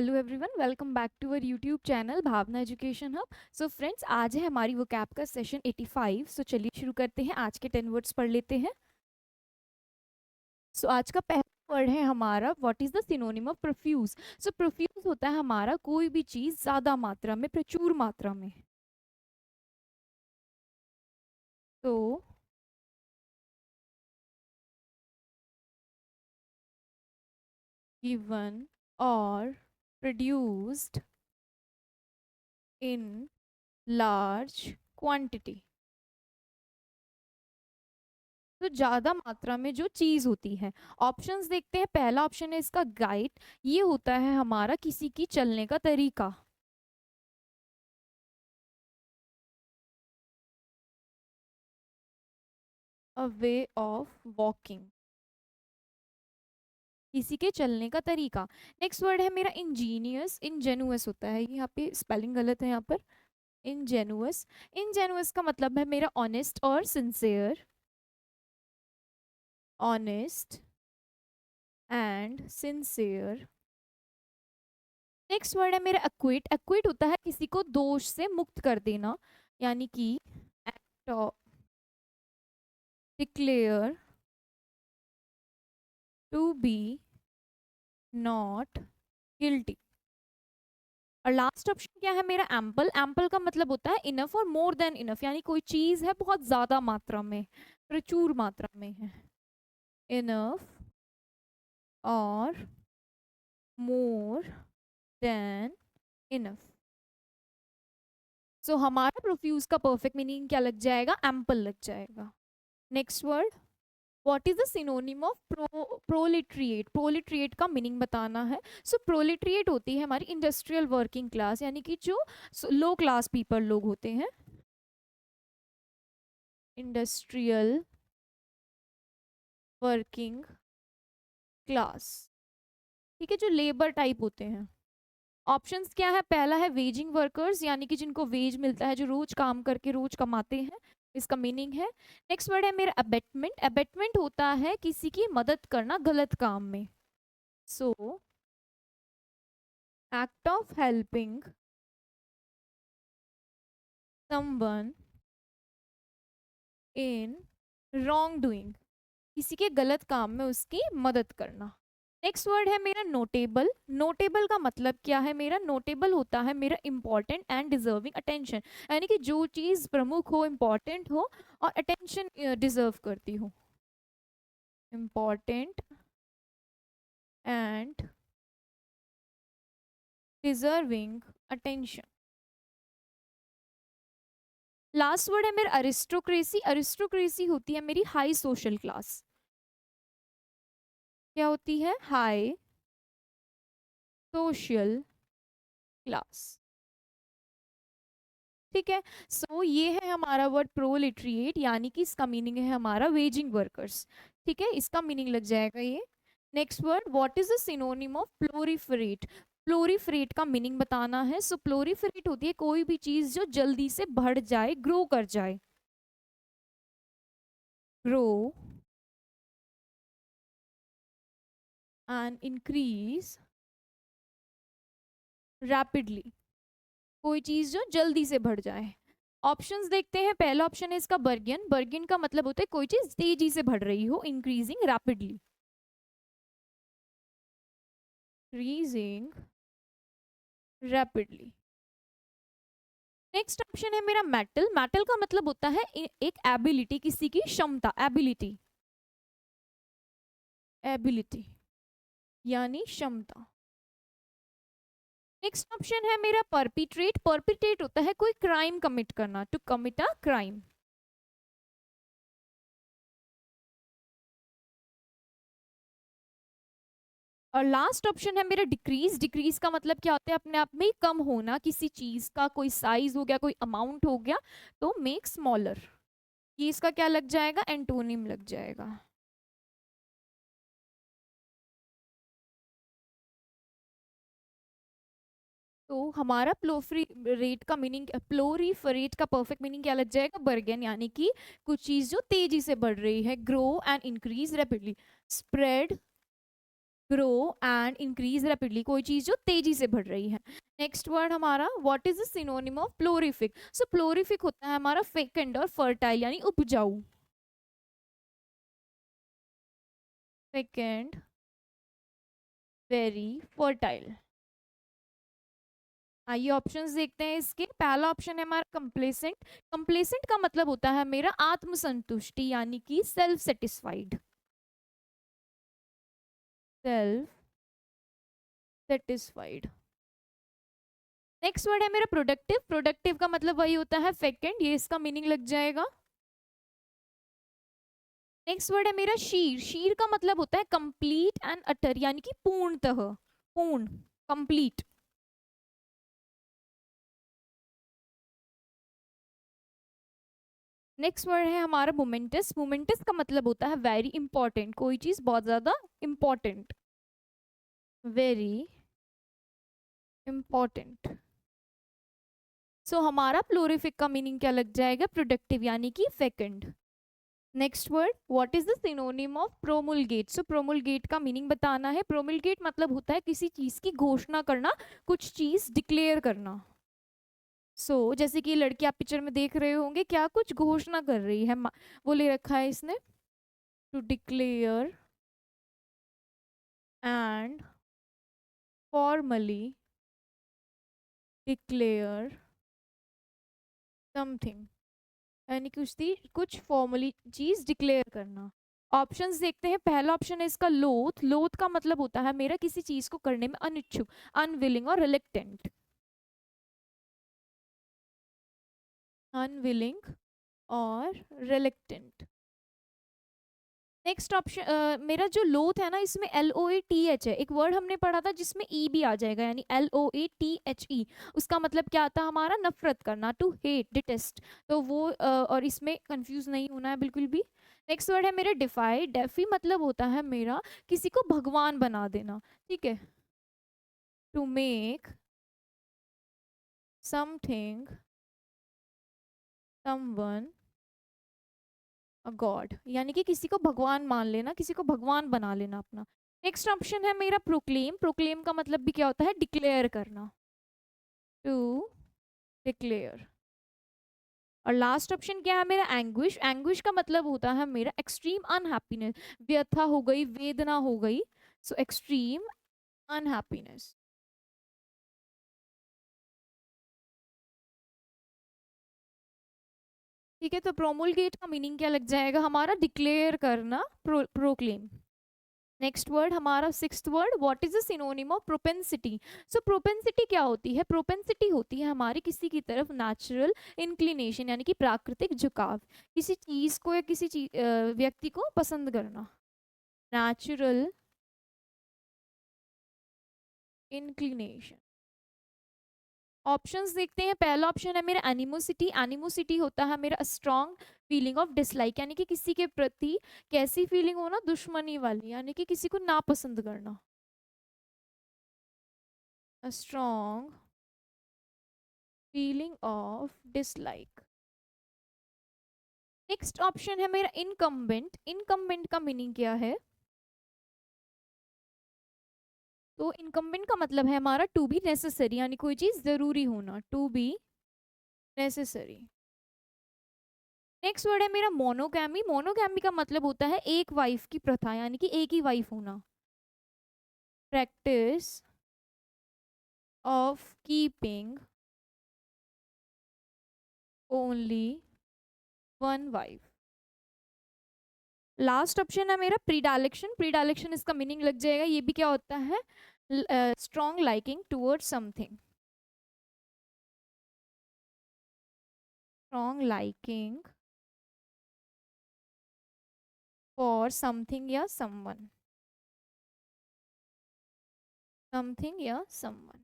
Hello everyone, welcome back to our YouTube channel Bhavna education hub. So friends, आज है हमारी vocab का session 85। सो चलिए शुरू करते हैं। आज के 10 वर्ड्स पढ़ लेते हैं। सो आज का पहला वर्ड है हमारा what is the synonym of profuse. So profuse होता है हमारा कोई भी चीज़ ज़्यादा मात्रा में, प्रचुर मात्रा में। तो गिवन और प्रोड्यूस्ड इन लार्ज क्वांटिटी। तो ज्यादा मात्रा में जो चीज होती है। ऑप्शंस देखते हैं। पहला ऑप्शन है इसका गाइड। ये होता है हमारा किसी की चलने का तरीका। अ वे ऑफ वॉकिंग, किसी के चलने का तरीका। नेक्स्ट वर्ड है मेरा इंजीनियस। इंजेनुअस होता है, यहाँ पे स्पेलिंग गलत है यहाँ पर। इंजेनुअस। इंजेनुअस का मतलब है मेरा ऑनेस्ट और sincere. Honest and sincere. Next word है मेरा एक्विट। एक्विट होता है किसी को दोष से मुक्त कर देना, यानी कि act of declare to be not guilty. और लास्ट ऑप्शन क्या है मेरा एम्पल। एम्पल का मतलब होता है इनफ और मोर देन इनफ, यानी कोई चीज है बहुत ज्यादा मात्रा में, प्रचुर मात्रा में है। इनफ और मोर देन इनफ। सो हमारा प्रोफ्यूज का परफेक्ट मीनिंग क्या लग जाएगा? एम्पल लग जाएगा। Next word, what is the synonym of proletariat. Proletariat का मीनिंग बताना है। सो प्रोलिट्रिएट होती है हमारी इंडस्ट्रियल वर्किंग क्लास, यानी कि जो लो क्लास पीपल लोग होते हैं। इंडस्ट्रियल वर्किंग क्लास, ठीक है, जो लेबर टाइप होते हैं। ऑप्शंस क्या है? पहला है वेजिंग वर्कर्स, यानी कि जिनको वेज मिलता है, जो रोज काम करके रोज कमाते हैं, इसका मीनिंग है। नेक्स्ट वर्ड है मेरा अबेटमेंट। अबेटमेंट होता है किसी की मदद करना गलत काम में। So act of helping someone in wrong doing, किसी के गलत काम में उसकी मदद करना। नेक्स्ट वर्ड है मेरा नोटेबल। नोटेबल का मतलब क्या है मेरा? नोटेबल होता है मेरा इंपॉर्टेंट एंड डिजर्विंग अटेंशन, यानी कि जो चीज़ प्रमुख हो, इंपॉर्टेंट हो और अटेंशन डिजर्व करती हो। Important and deserving attention. Last word है मेरा अरिस्टोक्रेसी। अरिस्टोक्रेसी होती है मेरी हाई सोशल क्लास। क्या होती है? हाई सोशल क्लास, ठीक है। सो ये है हमारा वर्ड प्रोलिटरिएट, यानी कि इसका मीनिंग है हमारा वेजिंग वर्कर्स, ठीक है, इसका मीनिंग लग जाएगा ये। Next word, what is the synonym of proliferate. Proliferate का मीनिंग बताना है। सो प्लोरीफरेट होती है कोई भी चीज जो जल्दी से बढ़ जाए, ग्रो कर जाए। ग्रो एंड इंक्रीज रैपिडली, कोई चीज जो जल्दी से बढ़ जाए। ऑप्शंस देखते हैं। पहला ऑप्शन है इसका बर्गियन। बर्गियन का मतलब होता है कोई चीज तेजी से बढ़ रही हो, increasing rapidly. Increasing rapidly. Next option है मेरा मेटल। मेटल का मतलब होता है एक एबिलिटी, किसी की क्षमता, एबिलिटी। एबिलिटी यानी क्षमता। नेक्स्ट ऑप्शन है मेरा परपिट्रेट। परपिट्रेट होता है कोई क्राइम कमिट करना, टू कमिट अ क्राइम। और लास्ट ऑप्शन है मेरा डिक्रीज। डिक्रीज का मतलब क्या होता है? अपने आप में ही कम होना, किसी चीज का कोई साइज हो गया, कोई अमाउंट हो गया, तो मेक स्मॉलर। ये इसका क्या लग जाएगा? एंटोनिम लग जाएगा। तो हमारा प्लोरीफरेट का मीनिंग, प्लोरीफरेट का परफेक्ट मीनिंग क्या लग जाएगा? बर्गेन, यानी कि कुछ चीज जो तेजी से बढ़ रही है, grow and increase rapidly, spread grow and increase rapidly, कोई चीज जो तेजी से बढ़ रही है। नेक्स्ट वर्ड हमारा what is the synonym of prolific. So prolific होता है हमारा फेकंड और फर्टाइल यानी उपजाऊ। Fecund, very fertile. आइए ऑप्शंस देखते हैं इसके। पहला ऑप्शन है हमारा कंप्लेसेंट। कंप्लेसेंट का मतलब होता है मेरा आत्मसंतुष्टि यानी कि self satisfied. Self satisfied. Next word है मेरा प्रोडक्टिव। प्रोडक्टिव का मतलब वही होता है फेकेंड, ये इसका मीनिंग लग जाएगा। नेक्स्ट वर्ड है मेरा शीर। शीर का मतलब होता है कंप्लीट एंड अटर यानी कि पूर्णतः, पूर्ण, कंप्लीट। नेक्स्ट वर्ड है हमारा मोमेंटस। मोमेंटस का मतलब होता है वेरी इंपॉर्टेंट, कोई चीज बहुत ज्यादा इंपॉर्टेंट, वेरी इंपॉर्टेंट। सो हमारा प्लोरिफिक का मीनिंग क्या लग जाएगा, प्रोडक्टिव यानी कि fecund. Next word what is the synonym of promulgate. So promulgate का मीनिंग बताना है। प्रोमुलगेट मतलब होता है किसी चीज की घोषणा करना, कुछ चीज डिक्लेयर करना। जैसे कि लड़की आप पिक्चर में देख रहे होंगे, क्या कुछ घोषणा कर रही है, वो ले रखा है इसने, to declare and formally declare something, यानी कुछ फॉर्मली चीज डिक्लेयर करना। ऑप्शंस देखते हैं। पहला ऑप्शन है इसका लोथ। लोथ का मतलब होता है मेरा किसी चीज को करने में अनिच्छुक, अनविलिंग और रिलेक्टेंट। अनविलिंग और रिलेक्टेंट। नेक्स्ट ऑप्शन मेरा जो लोथ है ना, इसमें LOATH है। एक वर्ड हमने पढ़ा था जिसमें ई भी आ जाएगा, यानी LOATHE। उसका मतलब क्या आता है हमारा, नफरत करना, टू हेट, डिटेस्ट। तो वो और इसमें कंफ्यूज नहीं होना है बिल्कुल भी। नेक्स्ट वर्ड है मेरा डिफाई। डेफी मतलब होता है मेरा किसी को भगवान बना देना, ठीक है, to make something someone a god, यानी कि किसी को भगवान मान लेना, किसी को भगवान बना लेना अपना। नेक्स्ट ऑप्शन है मेरा प्रोक्लेम। प्रोक्लेम का मतलब भी क्या होता है, डिक्लेयर करना, टू डिक्लेयर। और लास्ट ऑप्शन क्या है मेरा एंग्विश। एंग्विश का मतलब होता है मेरा एक्सट्रीम अनहैप्पीनेस, व्यथा हो गई, वेदना हो गई। सो एक्सट्रीम अनहैप्पीनेस। ठीक है, तो प्रोमुलगेट का मीनिंग क्या लग जाएगा हमारा, डिक्लेयर करना, प्रोक्लेम। नेक्स्ट वर्ड हमारा sixth word what is the synonym of propensity. So propensity क्या होती है, प्रोपेंसिटी होती है हमारी किसी की तरफ नेचुरल इंक्लिनेशन यानी कि प्राकृतिक झुकाव, किसी चीज को या किसी व्यक्ति को पसंद करना, नेचुरल इंक्लिनेशन। ऑप्शंस देखते हैं। पहला ऑप्शन है मेरा एनिमोसिटी। एनिमोसिटी होता है मेरा स्ट्रॉन्ग फीलिंग ऑफ डिसलाइक, यानी कि किसी के प्रति कैसी फीलिंग हो ना, दुश्मनी वाली, यानी कि किसी को नापसंद करना, a strong feeling of dislike। Next option है मेरा इनकम्बेंट। इनकम्बेंट का मीनिंग क्या है, तो इनकम्बेंट का मतलब है हमारा टू बी नेसेसरी, यानी कोई चीज जरूरी होना, to be necessary. Next word है मेरा मोनोगैमी। मोनोगैमी का मतलब होता है एक वाइफ की प्रथा, यानी कि एक ही वाइफ होना, practice of keeping only one wife. Last option है मेरा प्रीडायलेक्शन। प्रीडायलेक्शन इसका मीनिंग लग जाएगा, ये भी क्या होता है, strong liking towards something, strong liking for something या समवन, समथिंग या समवन।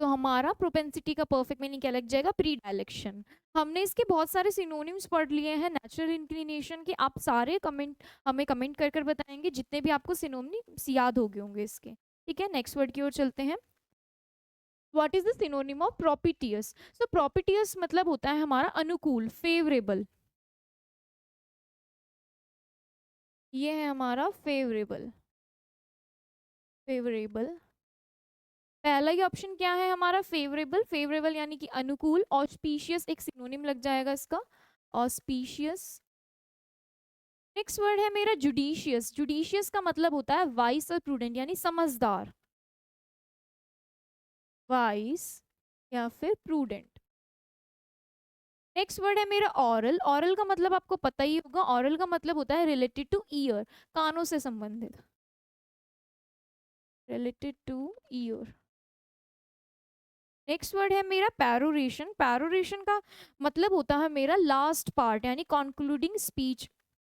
तो हमारा प्रोपेंसिटी का परफेक्ट मीनिंग क्या लग जाएगा, प्री डायलेक्शन। हमने इसके बहुत सारे सिनोनिम्स पढ़ लिए हैं नेचुरल इंक्लिनेशन के। आप सारे कमेंट हमें कमेंट कर कर बताएंगे जितने भी आपको सिनोनिम्स याद हो गए होंगे इसके। ठीक है, नेक्स्ट वर्ड की ओर चलते हैं। What is the synonym of propitious. So propitious मतलब होता है हमारा अनुकूल, फेवरेबल। ये है हमारा फेवरेबल। फेवरेबल, पहला ही ऑप्शन क्या है हमारा, फेवरेबल। फेवरेबल यानी कि अनुकूल। ऑस्पिशियस एक सिनोनिम लग जाएगा इसका, ऑस्पिशियस। नेक्स्ट वर्ड है मेरा जुडिशियस। जुडिशियस का मतलब होता है वाइस और प्रूडेंट यानी समझदार, वाइस या फिर प्रूडेंट। नेक्स्ट वर्ड है मेरा ऑरल। ऑरल का मतलब आपको पता ही होगा, ऑरल का मतलब होता है रिलेटेड टू ईयर, कानों से संबंधित, related two year. Next word है मेरा पैरोरेशन। पैरोरेशन का मतलब होता है मेरा लास्ट पार्ट यानी concluding speech,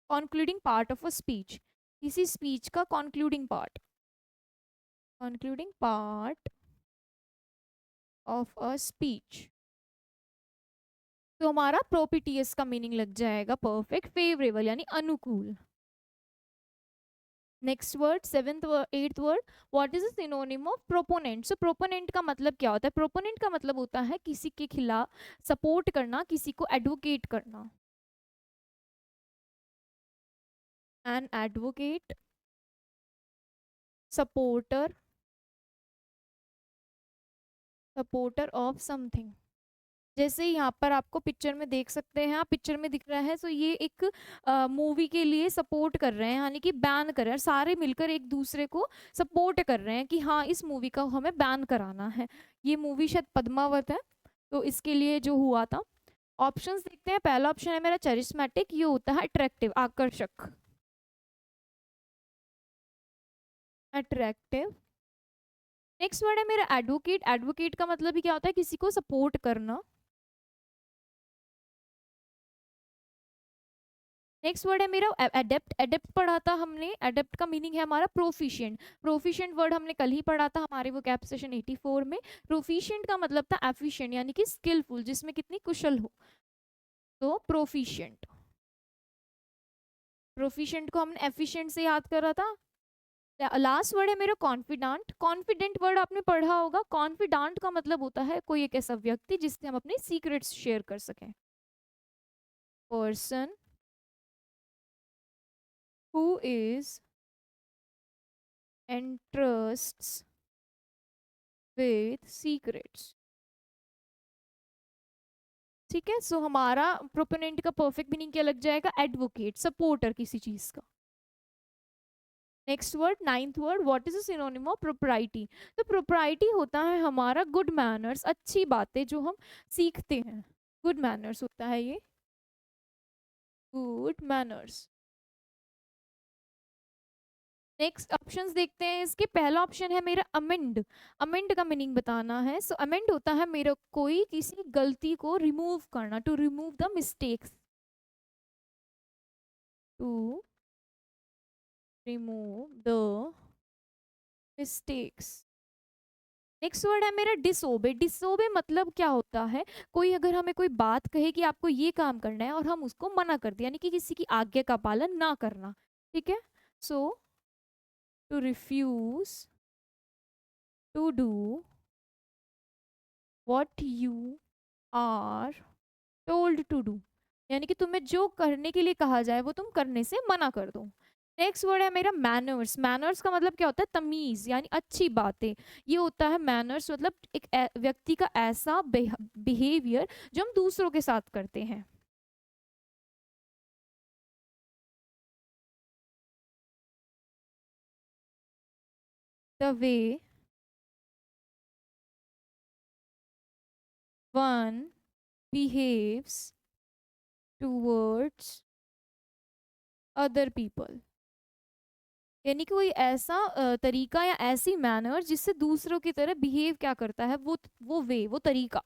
concluding part of a speech, किसी स्पीच का concluding part, concluding part of a speech. तो हमारा प्रोपिटियस का मीनिंग लग जाएगा परफेक्ट, फेवरेबल यानी अनुकूल। Next word, seventh eighth word, what is the synonym of proponent. So proponent का मतलब क्या होता है, प्रोपोनेंट का मतलब होता है किसी के खिलाफ सपोर्ट करना, किसी को एडवोकेट करना। An advocate, supporter, supporter of something. जैसे यहाँ पर आपको पिक्चर में देख सकते हैं, आप पिक्चर में दिख रहा है, तो ये एक मूवी के लिए सपोर्ट कर रहे हैं यानी कि बैन कर रहे हैं, सारे मिलकर एक दूसरे को सपोर्ट कर रहे हैं कि हाँ इस मूवी का हमें बैन कराना है। ये मूवी शायद पद्मावत है, तो इसके लिए जो हुआ था। ऑप्शंस देखते हैं, पहला ऑप्शन है मेरा चरिस्मेटिक, ये होता है अट्रैक्टिव, आकर्षक, अट्रैक्टिव। नेक्स्ट वर्ड है मेरा एडवोकेट। एडवोकेट का मतलब ही क्या होता है, किसी को सपोर्ट करना। नेक्स्ट वर्ड है मेरा एडेप्ट। एडेप्ट पढ़ा था हमने, एडेप्ट का मीनिंग है हमारा प्रोफिशिएंट। प्रोफिशिएंट वर्ड हमने कल ही पढ़ा था हमारे वो कैप सेशन 84 में। प्रोफिशिएंट का मतलब था एफिशिएंट यानी कि स्किलफुल, जिसमें कितनी कुशल हो, तो प्रोफिशिएंट। प्रोफिशिएंट को हमने एफिशिएंट से याद करा था। लास्ट वर्ड है मेरा कॉन्फिडेंट। कॉन्फिडेंट वर्ड आपने पढ़ा होगा। कॉन्फिडेंट का मतलब होता है कोई एक ऐसा व्यक्ति जिससे हम अपने सीक्रेट्स शेयर कर सकें, person who is entrusts with secrets। ठीक है, सो हमारा प्रोपोनेंट का परफेक्ट मीनिंग क्या लग जाएगा, एडवोकेट, सपोर्टर किसी चीज का। Next word, ninth word, what is the synonym of propriety. तो प्रोप्राइटी होता है हमारा गुड मैनर्स, अच्छी बातें जो हम सीखते हैं, गुड मैनर्स होता है ये, गुड मैनर्स। नेक्स्ट ऑप्शंस देखते हैं इसके, पहला ऑप्शन है मेरा अमेंड। अमेंड का मीनिंग बताना है, सो अमेंड होता है मेरा कोई किसी गलती को रिमूव करना, to remove the mistakes, to remove the mistakes. Next word है मेरा डिसोबे। डिसोबे मतलब क्या होता है, कोई अगर हमें कोई बात कहे कि आपको ये काम करना है और हम उसको मना कर दें, यानी कि किसी की आज्ञा का पालन ना करना। ठीक है, so to refuse to do what you are told to do, यानी कि तुम्हें जो करने के लिए कहा जाए वो तुम करने से मना कर दो। नेक्स्ट वर्ड है मेरा मैनर्स। मैनर्स का मतलब क्या होता है, तमीज यानी अच्छी बातें। ये होता है मैनर्स, मतलब एक व्यक्ति का ऐसा बिहेवियर जो हम दूसरों के साथ करते हैं। The way one behaves towards other people, यानी कि कोई ऐसा तरीका या ऐसी मैनर जिससे दूसरों की तरह बिहेव क्या करता है, वो वे, वो तरीका।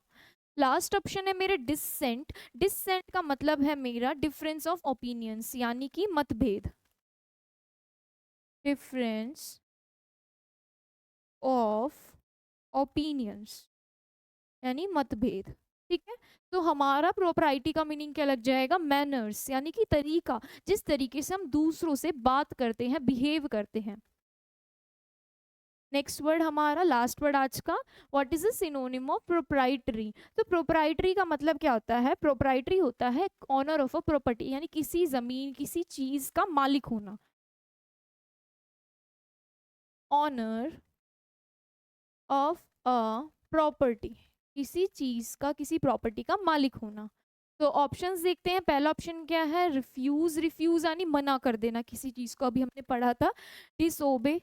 लास्ट ऑप्शन है मेरे डिसेंट। डिसेंट का मतलब है मेरा डिफरेंस ऑफ ओपिनियंस यानी कि मतभेद, डिफरेंस ऑफ ओपिनियंस यानी मतभेद। ठीक है, तो हमारा प्रोपराइटी का मीनिंग क्या लग जाएगा, मैनर्स यानी कि तरीका, जिस तरीके से हम दूसरों से बात करते हैं, बिहेव करते हैं। नेक्स्ट वर्ड हमारा लास्ट वर्ड आज का, what is the synonym of proprietary. तो प्रोप्राइटरी का मतलब क्या होता है, प्रोप्राइटरी होता है ऑनर ऑफ अ प्रॉपर्टी, यानी किसी जमीन किसी चीज का मालिक होना, ऑनर ऑफ अ प्रॉपर्टी, किसी चीज का, किसी प्रॉपर्टी का मालिक होना। तो ऑप्शंस देखते हैं। पहला ऑप्शन क्या है? रिफ्यूज, रिफ्यूज यानी मना कर देना किसी चीज को, अभी हमने पढ़ा था। डिसोबे,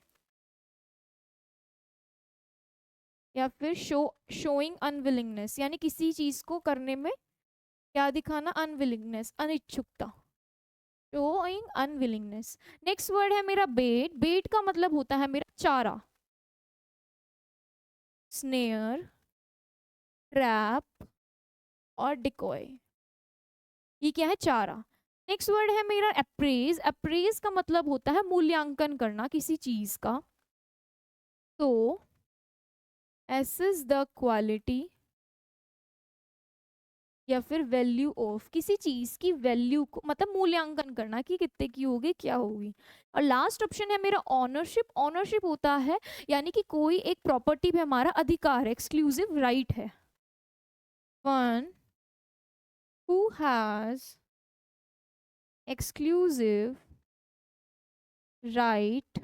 या फिर शोइंग अनविलिंगनेस, यानी किसी चीज को करने में क्या दिखाना? अनविलिंगनेस, अनिच्छुकता, शोइंग अनविलिंगनेस। नेक्स्ट वर्ड है मेरा बेट। बेट का मतलब होता है मेरा चारा। स्नेयर, ट्रैप और डिकॉय, ये क्या है? चारा। नेक्स्ट वर्ड है मेरा अप्रेज। अप्रेज का मतलब होता है मूल्यांकन करना किसी चीज का। तो एसेस द क्वालिटी या फिर वैल्यू ऑफ, किसी चीज की वैल्यू को, मतलब मूल्यांकन करना कि कितने की होगी, क्या होगी। और लास्ट ऑप्शन है मेरा ऑनरशिप। ऑनरशिप होता है यानी कि कोई एक प्रॉपर्टी पे हमारा अधिकार है, एक्सक्लूसिव राइट है। One who has exclusive right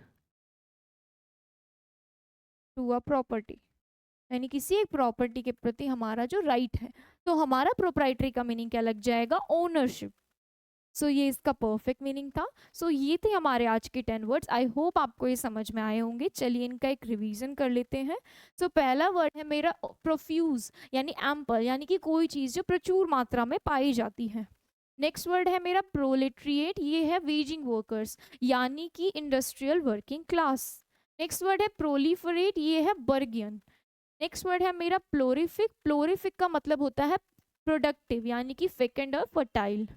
to a property, यानी किसी एक प्रॉपर्टी के प्रति हमारा जो राइट है। तो हमारा प्रोप्राइटरी का मीनिंग क्या लग जाएगा? ओनरशिप। सो ये इसका परफेक्ट मीनिंग था। सो ये थे हमारे आज के 10 वर्ड्स। आई होप आपको ये समझ में आए होंगे। चलिए इनका एक रिवीजन कर लेते हैं। सो पहला वर्ड है मेरा प्रोफ्यूज, यानी एम्पल, यानी कि कोई चीज़ जो प्रचुर मात्रा में पाई जाती है। नेक्स्ट वर्ड है मेरा प्रोलेट्रिएट, ये है वेजिंग वर्कर्स, यानी कि industrial working class. Next word है प्रोलिफरेट, ये है बर्गियन। नेक्स्ट वर्ड है मेरा प्लोरिफिक। प्लोरिफिक का मतलब होता है प्रोडक्टिव, यानी कि फेकेंड और फर्टाइल।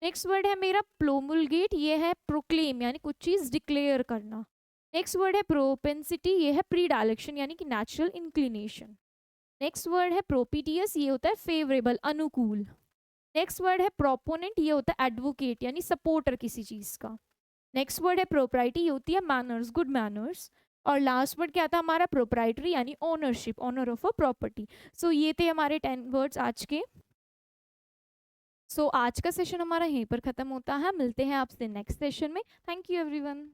नेक्स्ट वर्ड है मेरा प्रोमुलगेट, ये है प्रोक्लेम, यानी कुछ चीज़ डिक्लेयर करना। नेक्स्ट वर्ड है प्रोपेंसिटी, ये है प्रीडायलेक्शन, यानी कि नेचुरल इंक्लिनेशन। नेक्स्ट वर्ड है प्रोपीटियस, ये होता है फेवरेबल, अनुकूल। नेक्स्ट वर्ड है प्रोपोनेंट, ये होता है एडवोकेट, यानी सपोर्टर किसी चीज का। नेक्स्ट वर्ड है प्रोप्राइटी, ये होती है मैनर्स, गुड मैनर्स। और लास्ट वर्ड क्या था हमारा? प्रोप्राइटरी, यानी ownership, owner of a property. So ये थे हमारे 10 वर्ड्स आज के। सो आज का सेशन हमारा यहीं पर खत्म होता है। मिलते हैं आपसे नेक्स्ट सेशन में। Thank you everyone.